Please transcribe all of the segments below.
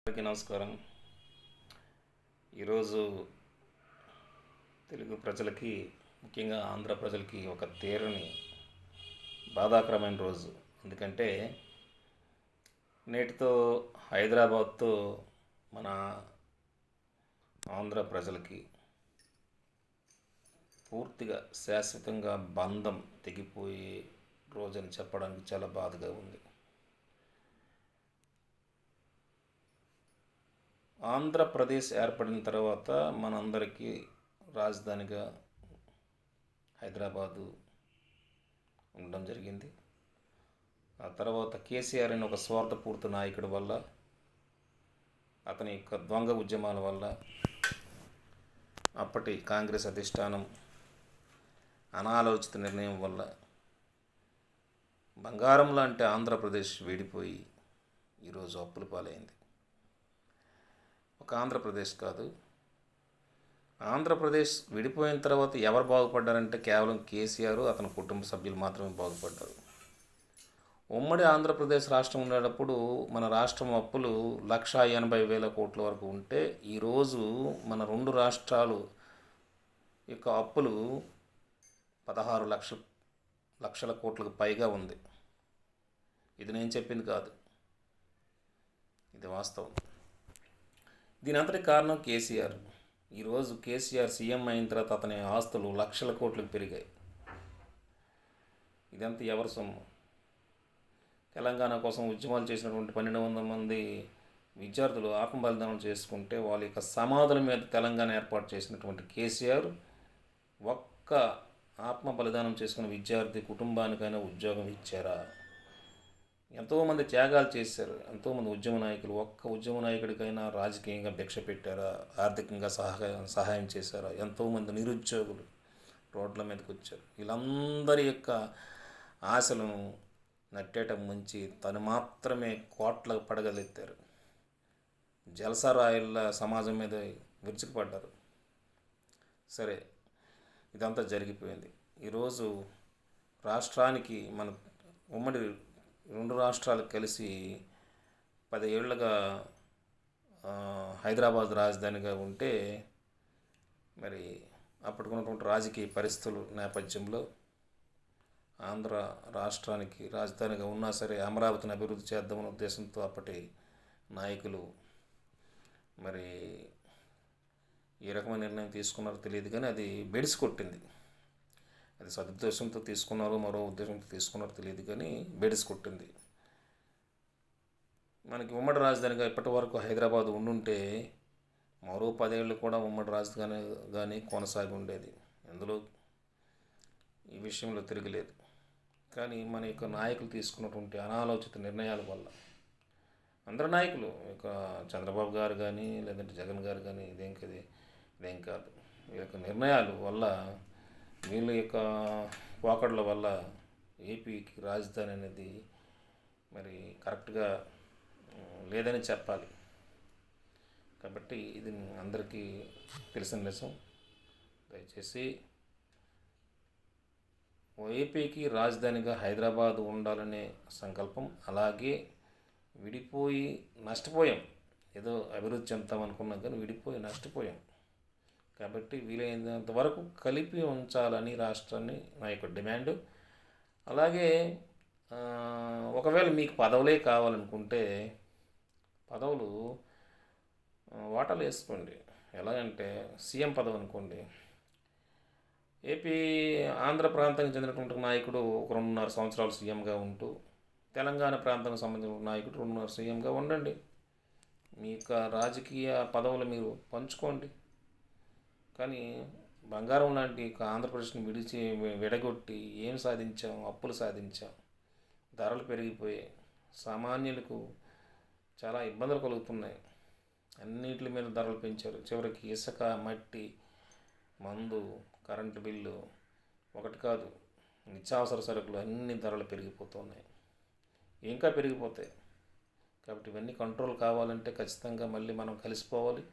అందరికీ నమస్కారం. ఈరోజు తెలుగు ప్రజలకి, ముఖ్యంగా ఆంధ్ర ప్రజలకి ఒక తీరని బాధాకరమైన రోజు. ఎందుకంటే నేటితో హైదరాబాద్తో మన ఆంధ్ర ప్రజలకి పూర్తిగా శాశ్వతంగా బంధం తెగిపోయే రోజని చెప్పడానికి చాలా బాధగా ఉంది. ఆంధ్రప్రదేశ్ ఏర్పడిన తర్వాత మనందరికీ రాజధానిగా హైదరాబాదు ఉండడం జరిగింది. ఆ తర్వాత కేసీఆర్ అనే ఒక స్వార్థపూర్తి నాయకుడి వల్ల, అతని యొక్క దొంగ ఉద్యమాల వల్ల, అప్పటి కాంగ్రెస్ అధిష్టానం అనాలోచిత నిర్ణయం వల్ల బంగారం లాంటి ఆంధ్రప్రదేశ్ విడిపోయి ఈరోజు అప్పుల పాలైంది. ఒక ఆంధ్రప్రదేశ్ కాదు, ఆంధ్రప్రదేశ్ విడిపోయిన తర్వాత ఎవరు బాగుపడ్డారంటే కేవలం కేసీఆర్, అతని కుటుంబ సభ్యులు మాత్రమే బాగుపడ్డారు. ఉమ్మడి ఆంధ్రప్రదేశ్ రాష్ట్రం ఉండేటప్పుడు మన రాష్ట్రం అప్పులు 1,80,000 కోట్ల వరకు ఉంటే, ఈరోజు మన రెండు రాష్ట్రాలు యొక్క అప్పులు 16 లక్షల కోట్లకు పైగా ఉంది. ఇది నేను చెప్పింది కాదు, ఇది వాస్తవం. దీని అంతటి కారణం కేసీఆర్. ఈరోజు కేసీఆర్ సీఎం అయిన తర్వాత అతని ఆస్తులు లక్షల కోట్లకు పెరిగాయి. ఇదంతా ఎవరి సొమ్ము? తెలంగాణ కోసం ఉద్యమాలు చేసినటువంటి 1,200 మంది విద్యార్థులు ఆత్మబలిదానం చేసుకుంటే వాళ్ళ యొక్క సమాధుల మీద తెలంగాణ ఏర్పాటు చేసినటువంటి కేసీఆర్ ఒక్క ఆత్మ బలిదానం చేసుకున్న విద్యార్థి కుటుంబానికైనా ఉద్యోగం ఇచ్చారా? ఎంతోమంది త్యాగాలు చేశారు, ఎంతోమంది ఉద్యమ నాయకులు. ఒక్క ఉద్యమ నాయకుడికైనా రాజకీయంగా భిక్ష పెట్టారా? ఆర్థికంగా సహాయం చేశారా? ఎంతోమంది నిరుద్యోగులు రోడ్ల మీదకి వచ్చారు. వీళ్ళందరి యొక్క ఆశలను నట్టేట ముంచి తను మాత్రమే కోట్లకు పడగలెత్తారు. జలసారాయిల్ల సమాజం మీద విరుచుకుపడ్డారు. సరే, ఇదంతా జరిగిపోయింది. ఈరోజు రాష్ట్రానికి, మన ఉమ్మడి రెండు రాష్ట్రాలు కలిసి 10 ఏళ్ళుగా హైదరాబాద్ రాజధానిగా ఉంటే, మరి అప్పటికున్నటువంటి రాజకీయ పరిస్థితుల నేపథ్యంలో ఆంధ్ర రాష్ట్రానికి రాజధానిగా ఉన్నా సరే అమరావతిని అభివృద్ధి చేద్దామనే ఉద్దేశంతో అప్పటి నాయకులు మరి ఏ రకమైన నిర్ణయం తీసుకున్నారో తెలియదు, కానీ అది బెడిసి కొట్టింది. అది సదుద్దేశంతో తీసుకున్నారో మరో ఉద్దేశంతో తీసుకున్నారో తెలియదు, కానీ బెడిసి కొట్టింది. మనకి ఉమ్మడి రాజధానిగా ఇప్పటి వరకు హైదరాబాద్ ఉండుంటే మరో 10 ఏళ్ళు కూడా ఉమ్మడి రాజధాని కానీ కొనసాగి ఉండేది. అందులో ఈ విషయంలో తిరగలేదు. కానీ మన యొక్క నాయకులు తీసుకున్నటువంటి అనాలోచిత నిర్ణయాల వల్ల, అందరు నాయకులు, ఇక చంద్రబాబు గారు కానీ లేదంటే జగన్ గారు కానీ ఇదేం కాదు, ఈ యొక్క నిర్ణయాల వల్ల, వీళ్ళ యొక్క పోకడల వల్ల ఏపీకి రాజధాని అనేది మరి కరెక్ట్గా లేదని చెప్పాలి. కాబట్టి ఇది అందరికీ తెలిసిన నిజం. దయచేసి ఏపీకి రాజధానిగా హైదరాబాద్ ఉండాలనే సంకల్పం, అలాగే విడిపోయి నష్టపోయాం. ఏదో అభివృద్ధి చెందుతాం అనుకున్నాం, కానీ విడిపోయి నష్టపోయాం. కాబట్టి వీలైనంత వరకు కలిపి ఉంచాలని రాష్ట్రాన్ని నా యొక్క డిమాండ్. అలాగే ఒకవేళ మీకు పదవులే కావాలనుకుంటే పదవులు వాటాలు వేసుకోండి. ఎలాగంటే సీఎం పదవి అనుకోండి, ఏపీ ఆంధ్ర ప్రాంతానికి చెందినటువంటి నాయకుడు ఒక 2.5 సంవత్సరాలు సీఎంగా ఉంటూ, తెలంగాణ ప్రాంతానికి సంబంధించిన నాయకుడు 2.5 సీఎంగా ఉండండి. మీ యొక్క రాజకీయ పదవులు మీరు పంచుకోండి. కానీ బంగారం లాంటి ఆంధ్రప్రదేశ్ని విడగొట్టి ఏం సాధించాం? అప్పులు సాధించాం, ధరలు పెరిగిపోయాయి, సామాన్యులకు చాలా ఇబ్బందులు కలుగుతున్నాయి. అన్నిటి మీద ధరలు పెంచారు. చివరికి ఇసుక, మట్టి, మందు, కరెంటు బిల్లు, ఒకటి కాదు, నిత్యావసర సరుకులు అన్ని ధరలు పెరిగిపోతున్నాయి, ఇంకా పెరిగిపోతాయి. కాబట్టి ఇవన్నీ కంట్రోల్ కావాలంటే ఖచ్చితంగా మళ్ళీ మనం కలిసిపోవాలి.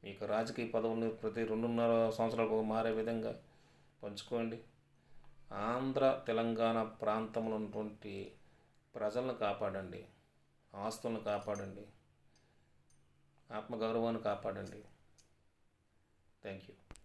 మీకు రాజకీయ పదవులను ప్రతి 2.5 సంవత్సరాలకు మారే విధంగా పంచుకోండి. ఆంధ్ర తెలంగాణ ప్రాంతంలో ఉన్నటువంటి ప్రజలను కాపాడండి, ఆస్తులను కాపాడండి. ఆత్మగౌరవాన్ని కాపాడండి. Thank you.